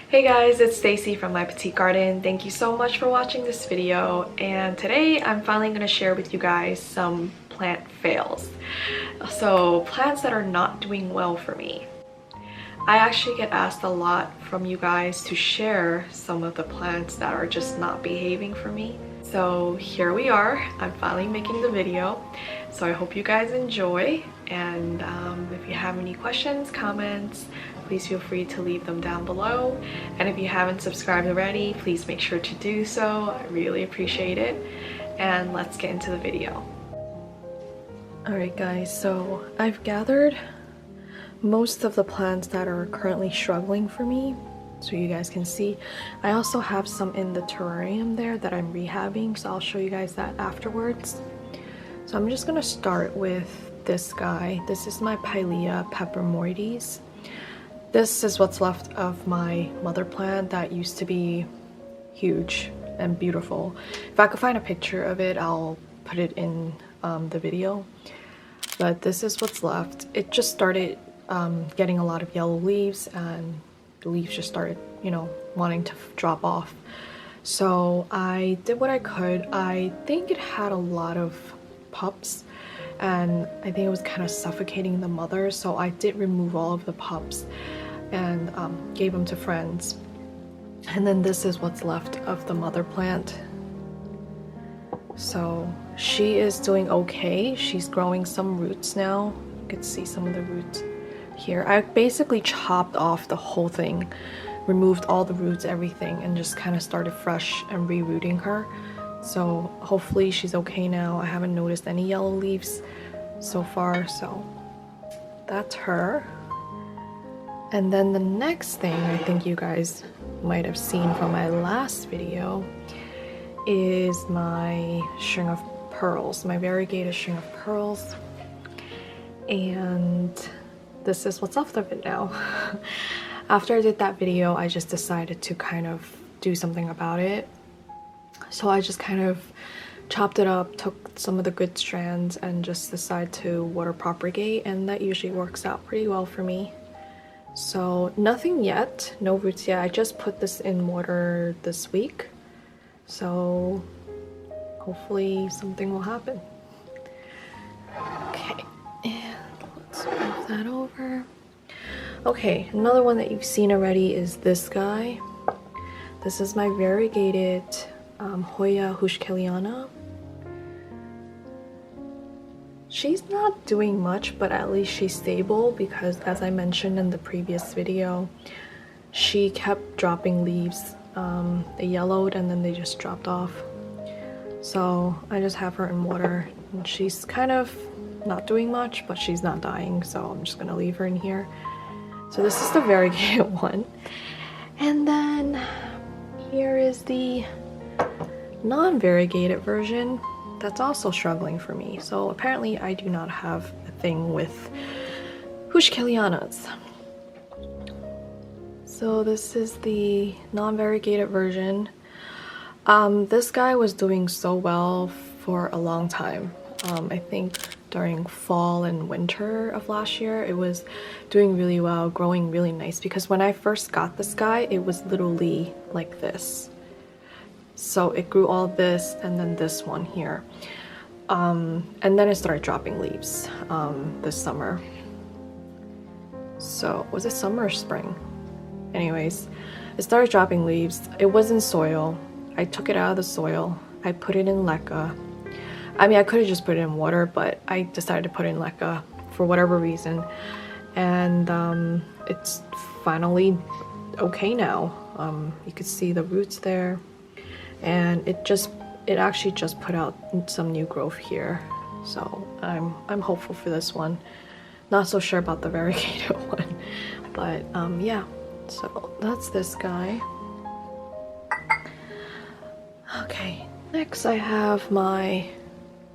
Hey guys, it's Stacy from My Petite Garden. Thank you so much for watching this video, and today I'm finally going to share with you guys some plant fails. So plants that are not doing well for me. I actually get asked a lot from you guys to share some of the plants that are just not behaving for me. So here we are. I'm finally making the video. So I hope you guys enjoy, and if you have any questions, comments, please feel free to leave them down below. And if you haven't subscribed already, please make sure to do so. I really appreciate it. And let's get into the video. Alright guys, so I've gathered most of the plants that are currently struggling for me, so you guys can see. I also have some in the terrarium there that I'm rehabbing, so I'll show you guys that afterwards. So I'm just gonna start with this guy. This is my Pilea peperomioides. This is what's left of my mother plant that used to be huge and beautiful. If I could find a picture of it, I'll put it in the video. But this is what's left. It just started getting a lot of yellow leaves, and the leaves just started, you know, wanting to drop off. So I did what I could. I think it had a lot of pups, and I think it was kind of suffocating the mother, so I did remove all of the pups and gave them to friends. And then this is what's left of the mother plant. So she is doing okay. She's growing some roots now. You can see some of the roots here. I basically chopped off the whole thing, removed all the roots, everything, and just kind of started fresh and rerooting her. So hopefully she's okay now. I haven't noticed any yellow leaves so far, so that's her. And then the next thing I think you guys might have seen from my last video is my string of pearls, my variegated string of pearls. And this is what's left of it now. After I did that video, I just decided to kind of do something about it. So I just kind of chopped it up, took some of the good strands, and just decided to water propagate, and that usually works out pretty well for me. So nothing yet, no roots yet. I just put this in water this week, so hopefully something will happen. Okay, and let's move that over. Okay, another one that you've seen already is this guy. This is my variegated Hoya huschkeliana. She's not doing much, but at least she's stable, because as I mentioned in the previous video, she kept dropping leaves. They yellowed and then they just dropped off. So I just have her in water, and she's kind of not doing much, but she's not dying, so I'm just gonna leave her in here. So this is the variegated one. And then here is the non-variegated version that's also struggling for me. So apparently I do not have a thing with huschkelianas. So this is the non-variegated version. This guy was doing so well for a long time. I think during fall and winter of last year, it was doing really well, growing really nice, because when I first got this guy, it was literally like this. So it grew all this and then this one here. And then it started dropping leaves this summer. So was it summer or spring? Anyways, it started dropping leaves. It was in soil. I took it out of the soil. I put it in leca. I mean, I could have just put it in water, but I decided to put it in leca for whatever reason. And it's finally okay now. You could see the roots there. And it actually just put out some new growth here, so I'm hopeful for this one. Not so sure about the variegated one, but yeah. So that's this guy. Okay, next I have my,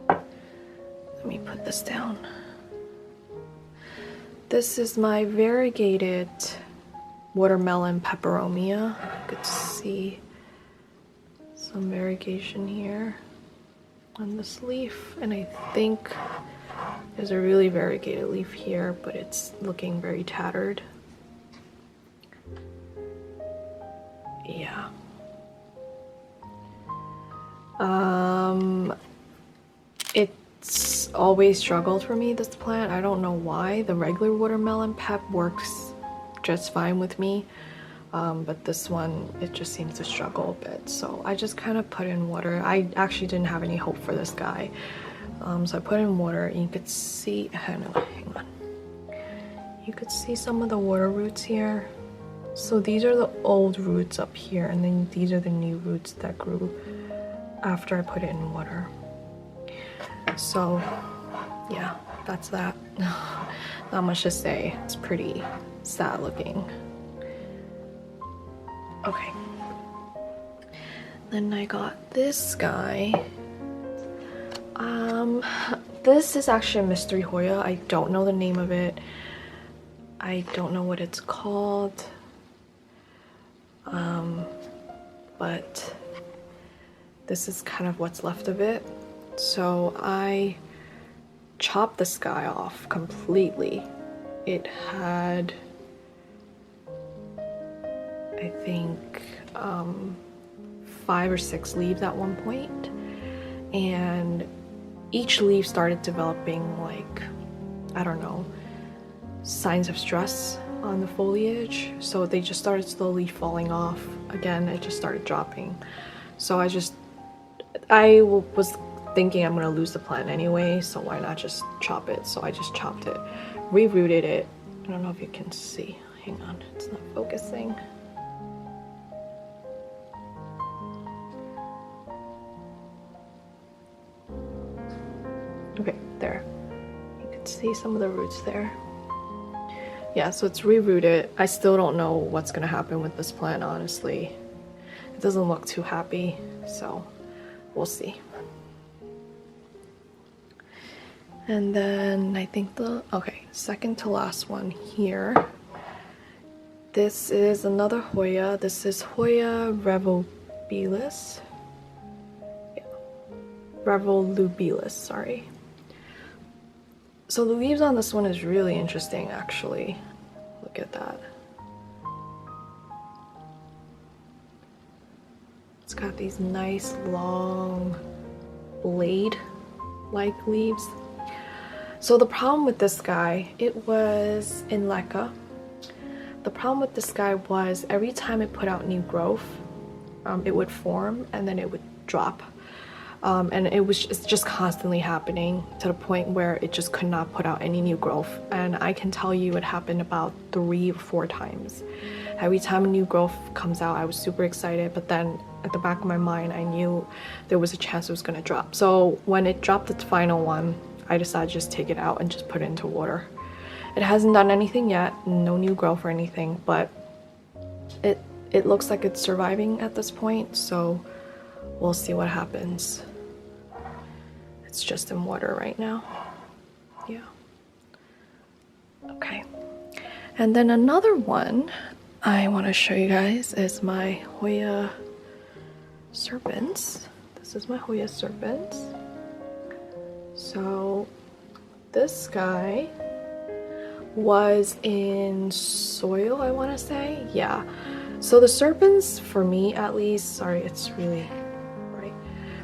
let me put this down. This is my variegated watermelon peperomia. You could see some variegation here on this leaf, and I think there's a really variegated leaf here, but it's looking very tattered. Yeah. It's always struggled for me, this plant. I don't know why. The regular watermelon pep works just fine with me. But this one, it just seems to struggle a bit. So I just kind of put in water. I actually didn't have any hope for this guy. So I put in water, and you could see, hang on. You could see some of the water roots here. So these are the old roots up here, and then these are the new roots that grew after I put it in water. So yeah, that's that. Not much to say. It's pretty sad looking. Okay. Then I got this guy. This is actually a mystery Hoya. I don't know the name of it. I don't know what it's called. But this is kind of what's left of it. So I chopped this guy off completely. It had, I think, 5 or 6 leaves at one point, and each leaf started developing, like, I don't know, signs of stress on the foliage. So they just started slowly falling off. Again, it just started dropping. So I was thinking I'm gonna lose the plant anyway, so why not just chop it? So I just chopped it, rerooted it. I don't know if you can see. Hang on, it's not focusing. Okay, there. You can see some of the roots there. Yeah, so it's rerooted. I still don't know what's gonna happen with this plant, honestly. It doesn't look too happy, so we'll see. And then I think second to last one here. This is another Hoya. This is Hoya revolubilis. Yeah. Revolubilis, sorry. So the leaves on this one is really interesting, actually. Look at that. It's got these nice long blade-like leaves. So the problem with this guy, it was in LECA. The problem with this guy was every time it put out new growth, it would form and then it would drop. And it's just constantly happening to the point where it just could not put out any new growth. And I can tell you it happened about 3 or 4 times. Every time a new growth comes out, I was super excited, but then at the back of my mind, I knew there was a chance it was gonna drop. So when it dropped its final one, I decided to just take it out and just put it into water. It hasn't done anything yet, no new growth or anything, but it looks like it's surviving at this point, so we'll see what happens. It's just in water right now. Yeah. Okay. And then another one I want to show you guys is my Hoya serpents. This is my Hoya serpents. So this guy was in soil, I want to say. Yeah. So the serpents, for me at least, sorry, it's really bright.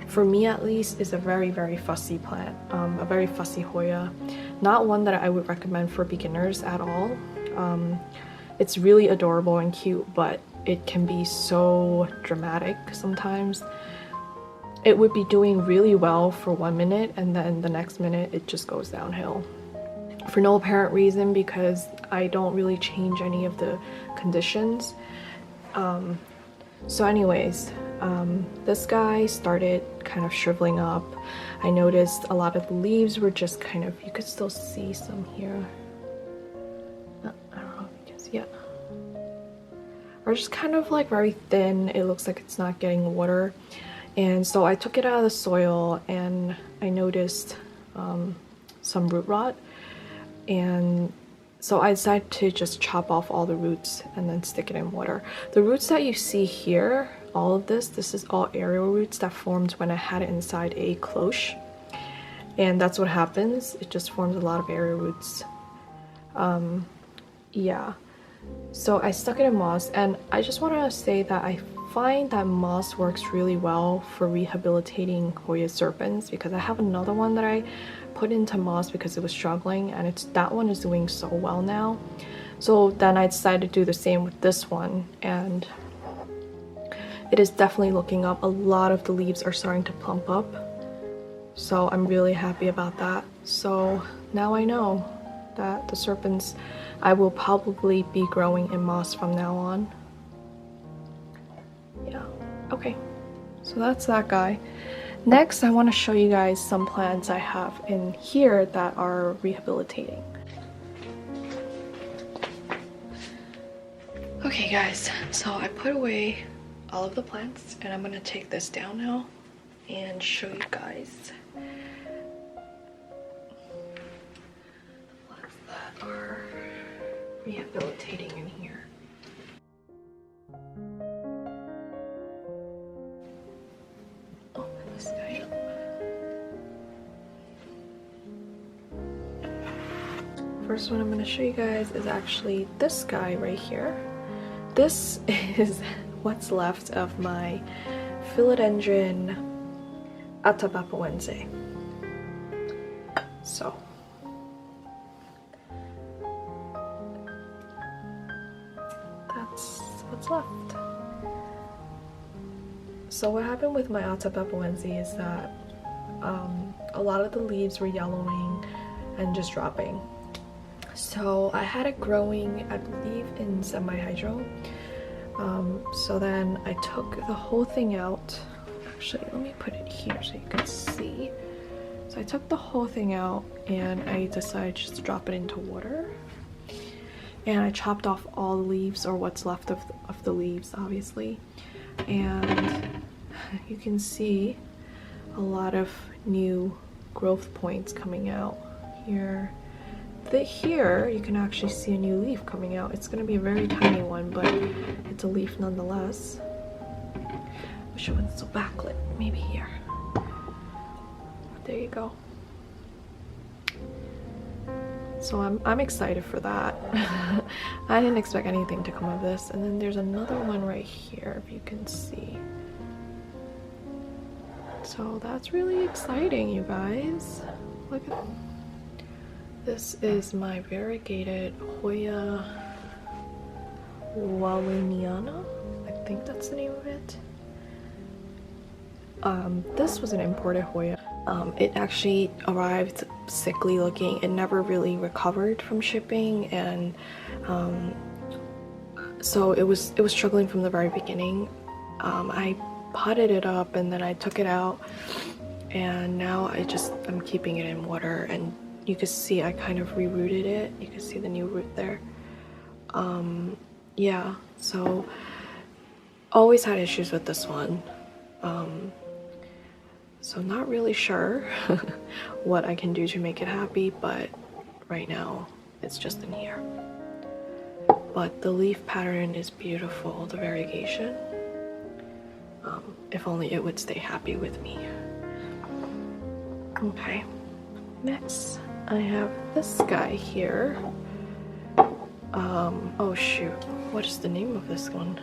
For me at least, is a very, very fussy plant. A very fussy Hoya. Not one that I would recommend for beginners at all. It's really adorable and cute, but it can be so dramatic sometimes. It would be doing really well for 1 minute, and then the next minute it just goes downhill. For no apparent reason, because I don't really change any of the conditions. So anyways, this guy started kind of shriveling up. I noticed a lot of the leaves were just kind of, you could still see some here. I don't know if you can see it. Are just kind of like very thin. It looks like it's not getting water. And so I took it out of the soil and I noticed some root rot. And so I decided to just chop off all the roots and then stick it in water. The roots that you see here, all of this is all aerial roots that formed when I had it inside a cloche. And that's what happens. It just forms a lot of aerial roots. Yeah. So I stuck it in moss, and I just want to say that I find that moss works really well for rehabilitating Hoya serpens, because I have another one that I put into moss because it was struggling, and that one is doing so well now. So then I decided to do the same with this one, and it is definitely looking up. A lot of the leaves are starting to plump up, so I'm really happy about that. So now I know that the serpents I will probably be growing in moss from now on. Yeah, okay, so that's that guy. Next, I want to show you guys some plants I have in here that are rehabilitating. Okay guys, so I put away all of the plants, and I'm gonna take this down now and show you guys the plants that are rehabilitating in here. Oh, this guy. First one I'm gonna show you guys is actually this guy right here. This is what's left of my Philodendron Atabapoense. So that's what's left. So what happened with my Atabapoense is that a lot of the leaves were yellowing and just dropping. So I had it growing, I believe, in semi-hydro. So then I took the whole thing out. Actually, let me put it here so you can see. So I took the whole thing out, and I decided just to drop it into water. And I chopped off all the leaves, or what's left of the leaves, obviously. And you can see a lot of new growth points coming out here. Here you can actually see a new leaf coming out. It's going to be a very tiny one, but it's a leaf nonetheless. Wish it wasn't so backlit. Maybe here. There you go. So I'm excited for that. I didn't expect anything to come of this. And then there's another one right here, if you can see. So that's really exciting, you guys. Look at this. Is my variegated Hoya walleniana. I think that's the name of it. This was an imported Hoya. It actually arrived sickly looking. It never really recovered from shipping, and so it was struggling from the very beginning. I potted it up, and then I took it out, and now I'm keeping it in water, and you can see I kind of rerooted it. You can see the new root there. Yeah, so always had issues with this one. So not really sure what I can do to make it happy, but right now it's just in here. But the leaf pattern is beautiful, the variegation. If only it would stay happy with me. Okay, next I have this guy here. Oh shoot, what is the name of this one?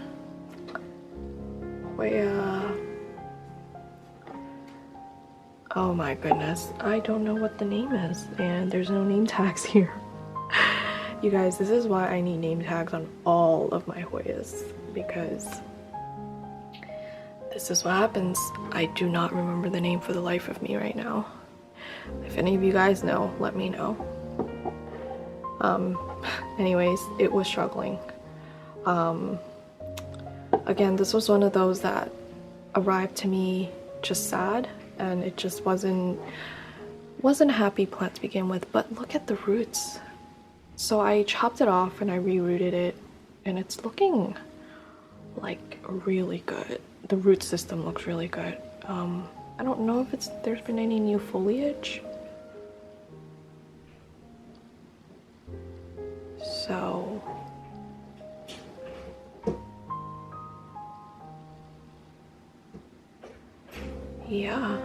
Oh my goodness, I don't know what the name is, and there's no name tags here. You guys, this is why I need name tags on all of my Hoyas, because this is what happens. I do not remember the name for the life of me right now. If any of you guys know, let me know. Anyways, it was struggling. Again, this was one of those that arrived to me just sad, and it just wasn't a happy plant to begin with. But look at the roots. So I chopped it off and I rerooted it, and it's looking like really good. The root system looks really good. I don't know if there's been any new foliage. So yeah.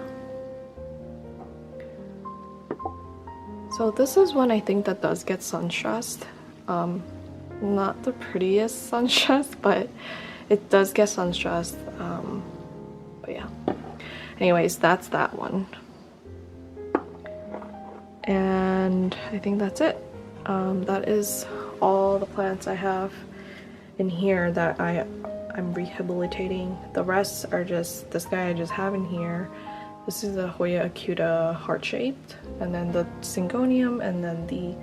So this is one I think that does get sun stressed. not the prettiest sun stress, but it does get sun stressed. But yeah. Anyways, that's that one. And I think that's it. That is all the plants I have in here that I'm rehabilitating. The rest are just this guy I just have in here. This is the Hoya acuta heart-shaped, and then the Syngonium, and then the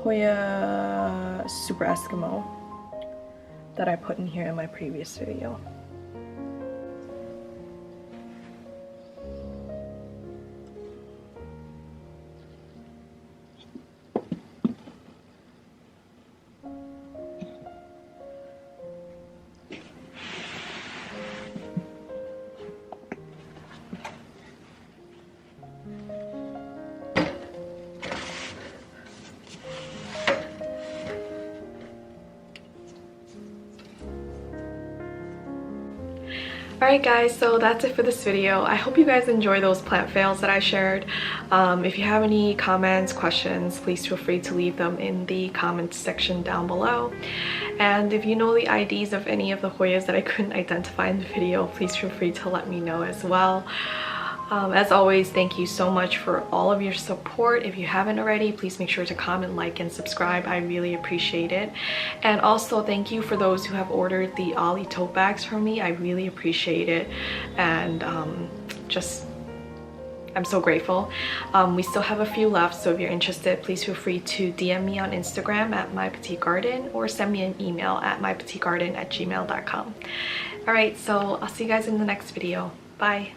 Hoya Super Eskimo that I put in here in my previous video. Alright guys, so that's it for this video. I hope you guys enjoy those plant fails that I shared. If you have any comments, questions, please feel free to leave them in the comments section down below. And if you know the IDs of any of the Hoyas that I couldn't identify in the video, please feel free to let me know as well. As always, thank you so much for all of your support. If you haven't already, please make sure to comment, like, and subscribe. I really appreciate it. And also thank you for those who have ordered the Ollie tote bags from me. I really appreciate it. And I'm so grateful. We still have a few left, so if you're interested, please feel free to DM me on Instagram at mypetitegarden or send me an email at mypetitegarden@gmail.com. Alright, so I'll see you guys in the next video. Bye!